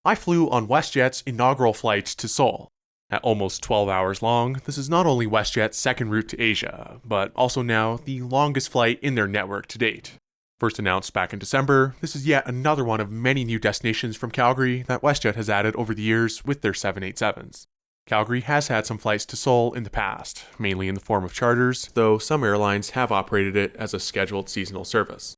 I flew on WestJet's inaugural flight to Seoul. At almost 12 hours long, this is not only WestJet's second route to Asia, but also now the longest flight in their network to date. First announced back in December, this is yet another one of many new destinations from Calgary that WestJet has added over the years with their 787s. Calgary has had some flights to Seoul in the past, mainly in the form of charters, though some airlines have operated it as a scheduled seasonal service.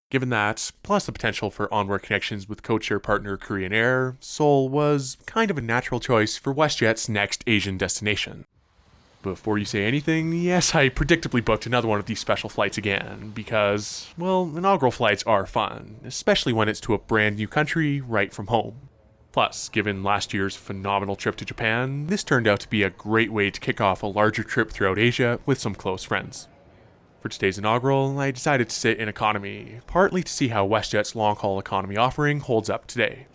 Given that, plus the potential for onward connections with codeshare partner Korean Air, Seoul was kind of a natural choice for WestJet's next Asian destination. Before you say anything, yes, I predictably booked another one of these special flights again, because, well, inaugural flights are fun, especially when it's to a brand new country right from home. Plus, given last year's phenomenal trip to Japan, this turned out to be a great way to kick off a larger trip throughout Asia with some close friends. For today's inaugural, I decided to sit in economy, partly to see how WestJet's long-haul economy offering holds up today.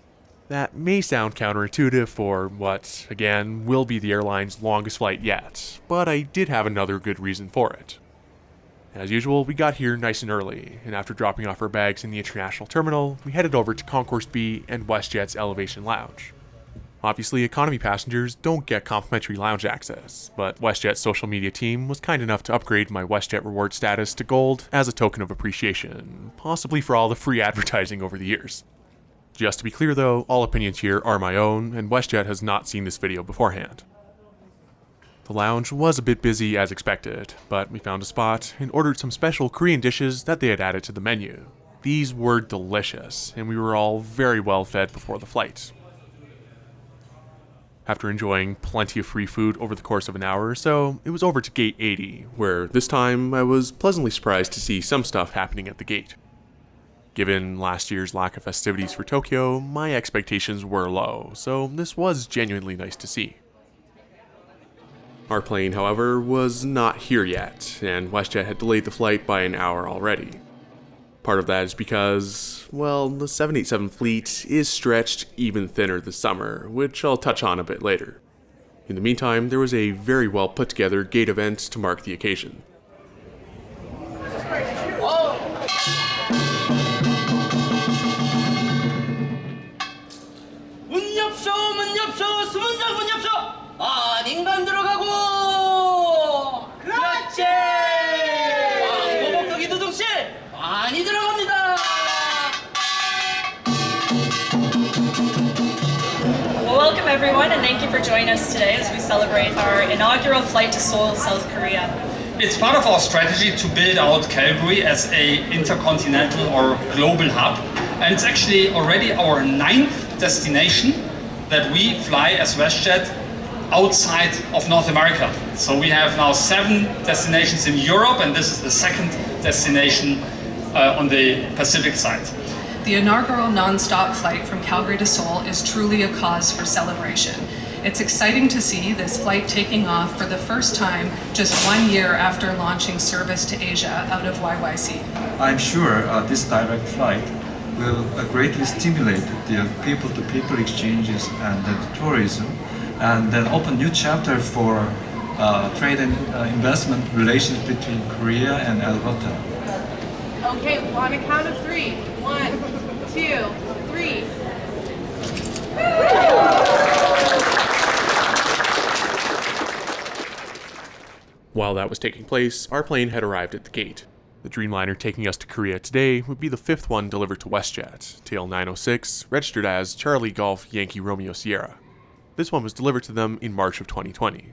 That may sound counterintuitive for what, again, will be the airline's longest flight yet, but I did have another good reason for it. As usual, we got here nice and early, and after dropping off our bags in the international terminal, we headed over to Concourse B and WestJet's Elevation Lounge. Obviously, economy passengers don't get complimentary lounge access, but WestJet's social media team was kind enough to upgrade my WestJet reward status to gold as a token of appreciation, possibly for all the free advertising over the years. Just to be clear though, all opinions here are my own, and WestJet has not seen this video beforehand. The lounge was a bit busy as expected, but we found a spot and ordered some special Korean dishes that they had added to the menu. These were delicious, and we were all very well fed before the flight. After enjoying plenty of free food over the course of an hour or so, it was over to gate 80, where this time I was pleasantly surprised to see some stuff happening at the gate. Given last year's lack of festivities for Tokyo, my expectations were low, so this was genuinely nice to see. Our plane, however, was not here yet, and WestJet had delayed the flight by an hour already. Part of that is because, well, the 787 fleet is stretched even thinner this summer, which I'll touch on a bit later. In the meantime, there was a very well put together gate event to mark the occasion. Welcome everyone, and thank you for joining us today as we celebrate our inaugural flight to Seoul, South Korea. It's part of our strategy to build out Calgary as an intercontinental or global hub, and it's actually already our 9th destination that we fly as WestJet outside of North America. So we have now 7 destinations in Europe, and this is the 2nd destination on the Pacific side. The inaugural non-stop flight from Calgary to Seoul is truly a cause for celebration. It's exciting to see this flight taking off for the first time just 1 year after launching service to Asia out of YYC. I'm sure this direct flight will greatly stimulate the people-to-people exchanges and the tourism, and then open new chapter for trade and investment relations between Korea and Alberta. Okay, on a count of 3. 1, 2, 3. While that was taking place, our plane had arrived at the gate. The Dreamliner taking us to Korea today would be the 5th one delivered to WestJet, tail 906, registered as Charlie Golf Yankee Romeo Sierra. This one was delivered to them in March of 2020.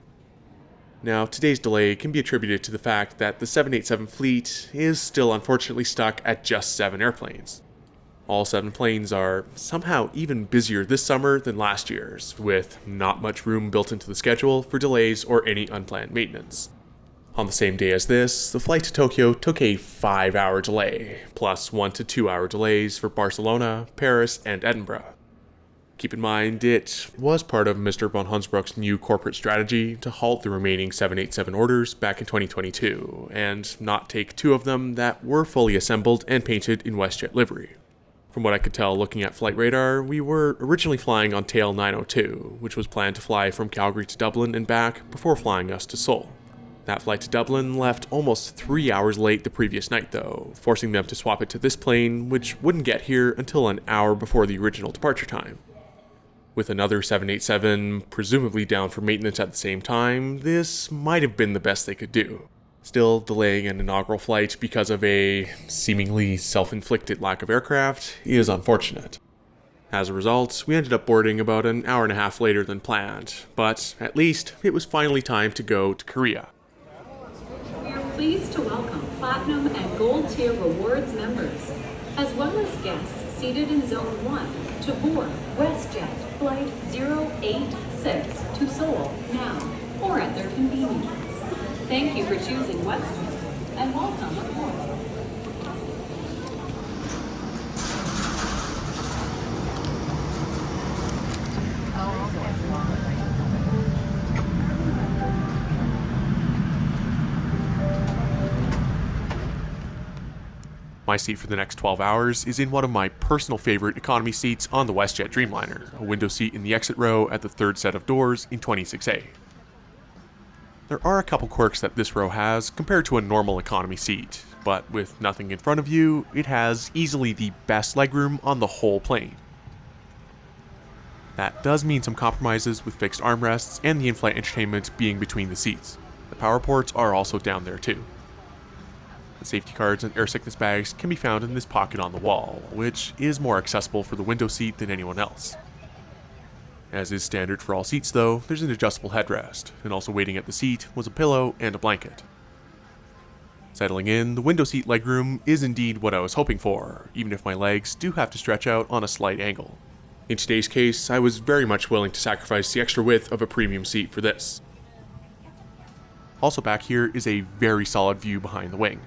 Now, today's delay can be attributed to the fact that the 787 fleet is still unfortunately stuck at just 7 airplanes. All 7 planes are somehow even busier this summer than last year's, with not much room built into the schedule for delays or any unplanned maintenance. On the same day as this, the flight to Tokyo took a 5-hour delay, plus 1 to 2 hour delays for Barcelona, Paris, and Edinburgh. Keep in mind, it was part of Mr. von Hunsbrook's new corporate strategy to halt the remaining 787 orders back in 2022, and not take 2 of them that were fully assembled and painted in WestJet livery. From what I could tell looking at flight radar, we were originally flying on tail 902, which was planned to fly from Calgary to Dublin and back before flying us to Seoul. That flight to Dublin left almost 3 hours late the previous night though, forcing them to swap it to this plane, which wouldn't get here until an hour before the original departure time. With another 787 presumably down for maintenance at the same time, this might have been the best they could do. Still, delaying an inaugural flight because of a seemingly self-inflicted lack of aircraft is unfortunate. As a result, we ended up boarding about an hour and a half later than planned, but at least it was finally time to go to Korea. We are pleased to welcome Platinum and Gold Tier Rewards members, as well as guests seated in Zone 1 to board WestJet Flight 086 to Seoul now or at their convenience. Thank you for choosing WestJet and welcome aboard. My seat for the next 12 hours is in one of my personal favorite economy seats on the WestJet Dreamliner, a window seat in the exit row at the third set of doors in 26A. There are a couple quirks that this row has compared to a normal economy seat, but with nothing in front of you, it has easily the best legroom on the whole plane. That does mean some compromises with fixed armrests and the in-flight entertainment being between the seats. The power ports are also down there too. The safety cards and air sickness bags can be found in this pocket on the wall, which is more accessible for the window seat than anyone else. As is standard for all seats though, there's an adjustable headrest, and also waiting at the seat was a pillow and a blanket. Settling in, the window seat legroom is indeed what I was hoping for, even if my legs do have to stretch out on a slight angle. In today's case, I was very much willing to sacrifice the extra width of a premium seat for this. Also back here is a very solid view behind the wing.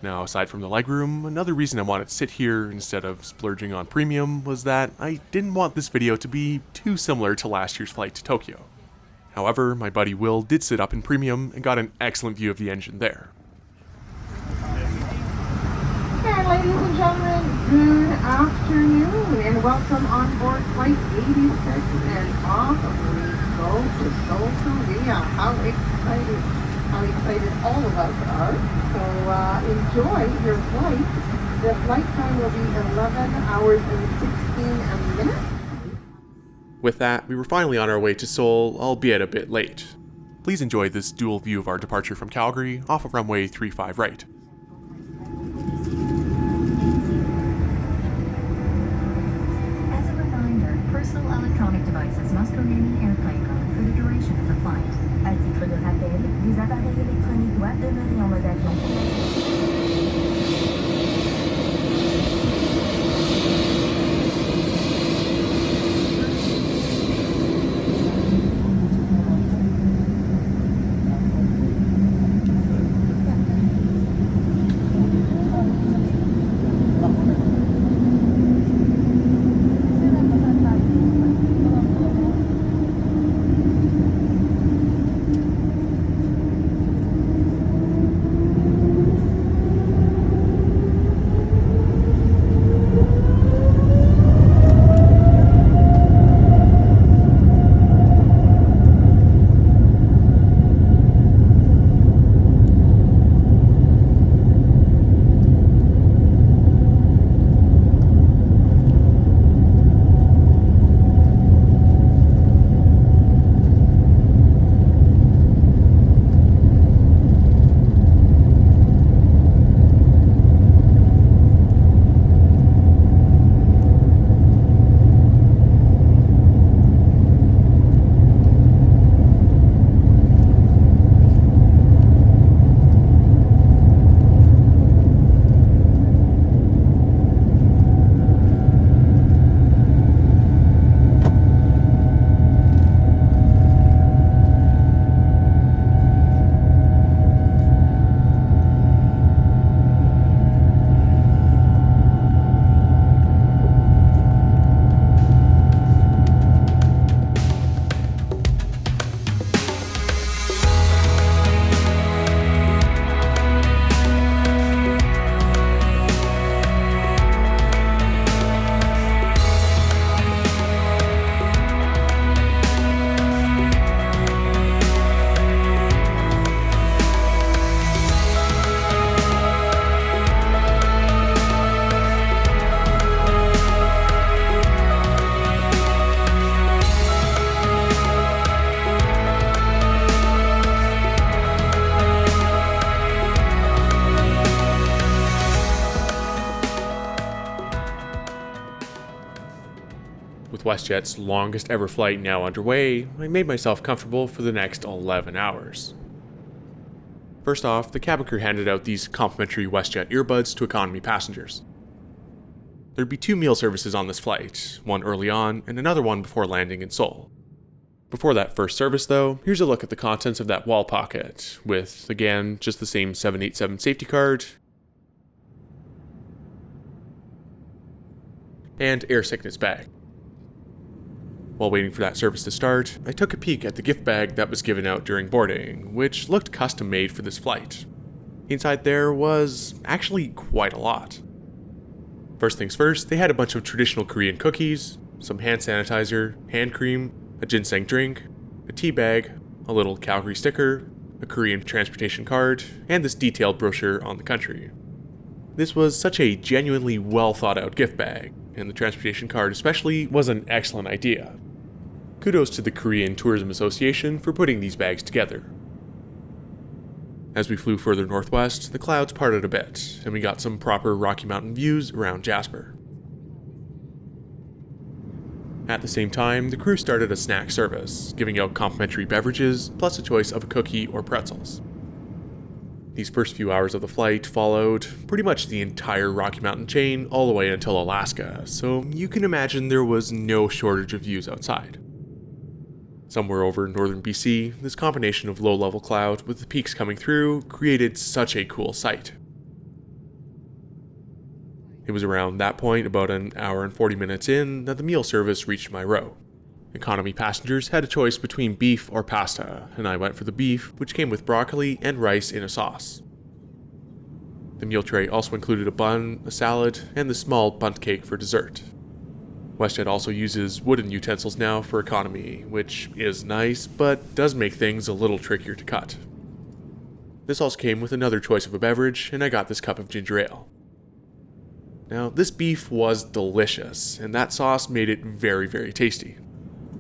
Now, aside from the legroom, another reason I wanted to sit here instead of splurging on premium was that I didn't want this video to be too similar to last year's flight to Tokyo. However, my buddy Will did sit up in premium and got an excellent view of the engine there. And ladies and gentlemen, good afternoon and welcome on board Flight 86 and off we go to Seoul, Korea. How excited all of us are. So enjoy your flight. The flight time will be 11 hours and 16 minutes. With that, we were finally on our way to Seoul, albeit a bit late. Please enjoy this dual view of our departure from Calgary off of runway 35 right. As a reminder, personal electronic devices must remain in airplane mode for the duration of the flight. À titre de rappel, les appareils électroniques doivent demeurer en mode avion. With WestJet's longest ever flight now underway, I made myself comfortable for the next 11 hours. First off, the cabin crew handed out these complimentary WestJet earbuds to economy passengers. There'd be 2 meal services on this flight, one early on and another one before landing in Seoul. Before that first service though, here's a look at the contents of that wall pocket, with, again, just the same 787 safety card, and air sickness bag. While waiting for that service to start, I took a peek at the gift bag that was given out during boarding, which looked custom made for this flight. Inside there was actually quite a lot. First things first, they had a bunch of traditional Korean cookies, some hand sanitizer, hand cream, a ginseng drink, a tea bag, a little Calgary sticker, a Korean transportation card, and this detailed brochure on the country. This was such a genuinely well thought out gift bag, and the transportation card especially was an excellent idea. Kudos to the Korean Tourism Association for putting these bags together. As we flew further northwest, the clouds parted a bit, and we got some proper Rocky Mountain views around Jasper. At the same time, the crew started a snack service, giving out complimentary beverages, plus a choice of a cookie or pretzels. These first few hours of the flight followed pretty much the entire Rocky Mountain chain all the way until Alaska, so you can imagine there was no shortage of views outside. Somewhere over northern BC, this combination of low-level cloud with the peaks coming through created such a cool sight. It was around that point, about an hour and 40 minutes in, that the meal service reached my row. Economy passengers had a choice between beef or pasta, and I went for the beef, which came with broccoli and rice in a sauce. The meal tray also included a bun, a salad, and the small bundt cake for dessert. WestJet also uses wooden utensils now for economy, which is nice, but does make things a little trickier to cut. This also came with another choice of a beverage, and I got this cup of ginger ale. Now, this beef was delicious, and that sauce made it very, very tasty.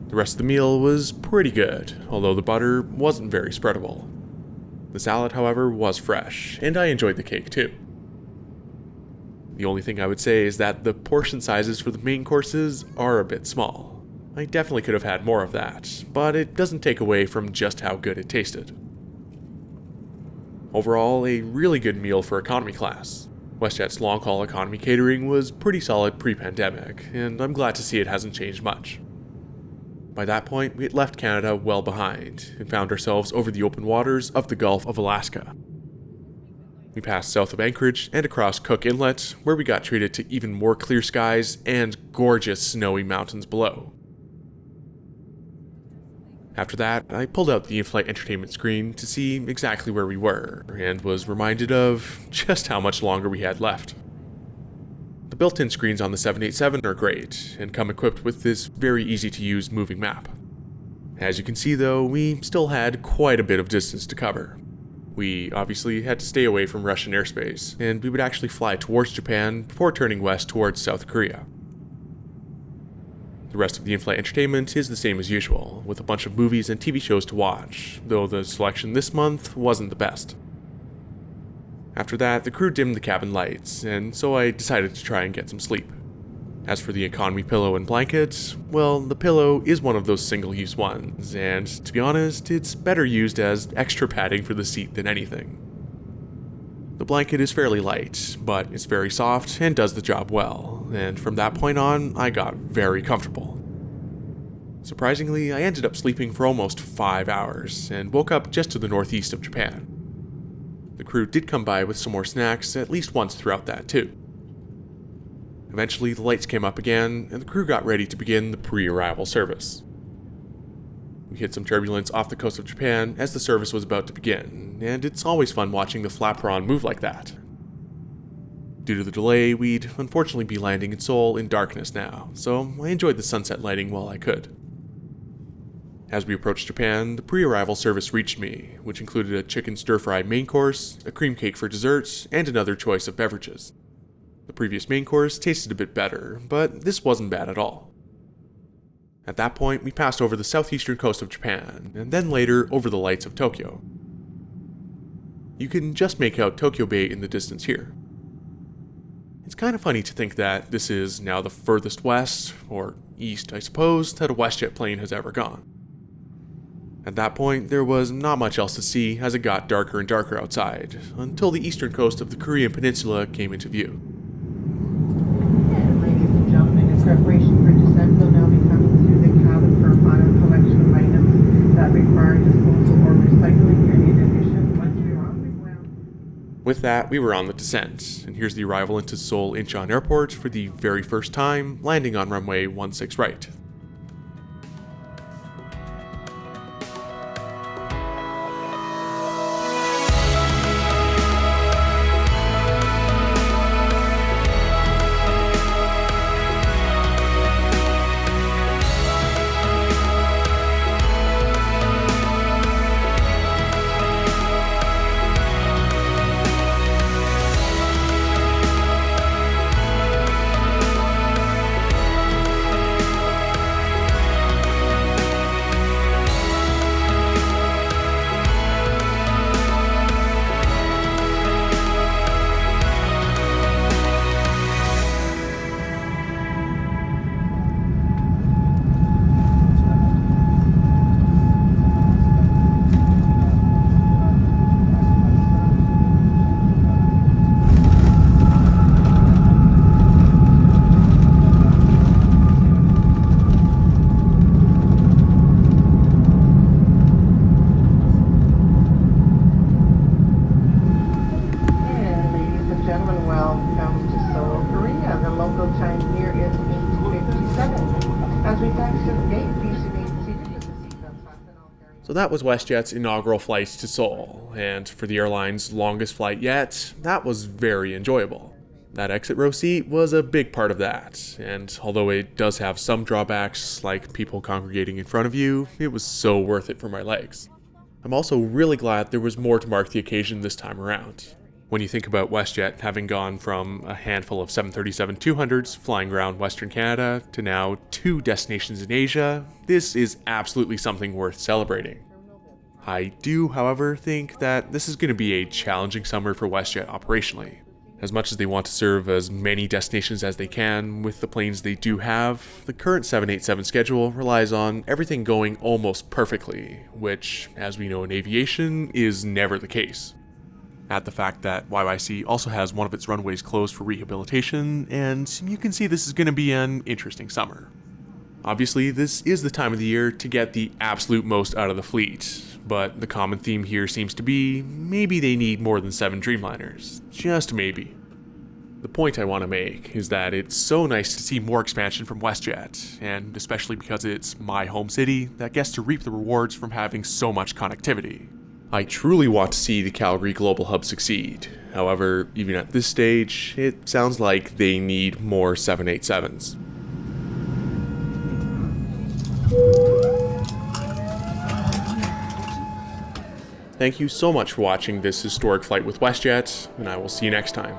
The rest of the meal was pretty good, although the butter wasn't very spreadable. The salad, however, was fresh, and I enjoyed the cake too. The only thing I would say is that the portion sizes for the main courses are a bit small. I definitely could have had more of that, but it doesn't take away from just how good it tasted. Overall, a really good meal for economy class. WestJet's long-haul economy catering was pretty solid pre-pandemic, and I'm glad to see it hasn't changed much. By that point, we had left Canada well behind, and found ourselves over the open waters of the Gulf of Alaska. We passed south of Anchorage and across Cook Inlet, where we got treated to even more clear skies and gorgeous snowy mountains below. After that, I pulled out the in-flight entertainment screen to see exactly where we were, and was reminded of just how much longer we had left. The built-in screens on the 787 are great, and come equipped with this very easy-to-use moving map. As you can see though, we still had quite a bit of distance to cover. We obviously had to stay away from Russian airspace, and we would actually fly towards Japan before turning west towards South Korea. The rest of the in-flight entertainment is the same as usual, with a bunch of movies and TV shows to watch, though the selection this month wasn't the best. After that, the crew dimmed the cabin lights, and so I decided to try and get some sleep. As for the economy pillow and blanket, well, the pillow is one of those single-use ones, and to be honest, it's better used as extra padding for the seat than anything. The blanket is fairly light, but it's very soft and does the job well, and from that point on, I got very comfortable. Surprisingly, I ended up sleeping for almost 5 hours, and woke up just to the northeast of Japan. The crew did come by with some more snacks at least once throughout that too. Eventually, the lights came up again, and the crew got ready to begin the pre-arrival service. We hit some turbulence off the coast of Japan as the service was about to begin, and it's always fun watching the flaperon move like that. Due to the delay, we'd unfortunately be landing in Seoul in darkness now, so I enjoyed the sunset lighting while I could. As we approached Japan, the pre-arrival service reached me, which included a chicken stir-fry main course, a cream cake for dessert, and another choice of beverages. The previous main course tasted a bit better, but this wasn't bad at all. At that point, we passed over the southeastern coast of Japan, and then later over the lights of Tokyo. You can just make out Tokyo Bay in the distance here. It's kind of funny to think that this is now the furthest west, or east I suppose, that a WestJet plane has ever gone. At that point, there was not much else to see as it got darker and darker outside, until the eastern coast of the Korean peninsula came into view. And ladies and gentlemen, in preparation for descent, we'll now be coming through the cabin for a final collection of items that require disposal or recycling, and in addition, once we are on the ground. With that, we were on the descent, and here's the arrival into Seoul-Incheon Airport for the very first time, landing on runway 16 right. So that was WestJet's inaugural flight to Seoul, and for the airline's longest flight yet, that was very enjoyable. That exit row seat was a big part of that, and although it does have some drawbacks like people congregating in front of you, it was so worth it for my legs. I'm also really glad there was more to mark the occasion this time around. When you think about WestJet having gone from a handful of 737-200s flying around Western Canada to now 2 destinations in Asia, this is absolutely something worth celebrating. I do, however, think that this is going to be a challenging summer for WestJet operationally. As much as they want to serve as many destinations as they can with the planes they do have, the current 787 schedule relies on everything going almost perfectly, which, as we know in aviation, is never the case. Add the fact that YYC also has one of its runways closed for rehabilitation, and you can see this is going to be an interesting summer. Obviously, this is the time of the year to get the absolute most out of the fleet, but the common theme here seems to be maybe they need more than 7 Dreamliners. Just maybe. The point I want to make is that it's so nice to see more expansion from WestJet, and especially because it's my home city that gets to reap the rewards from having so much connectivity. I truly want to see the Calgary Global Hub succeed. However, even at this stage, it sounds like they need more 787s. Thank you so much for watching this historic flight with WestJet, and I will see you next time.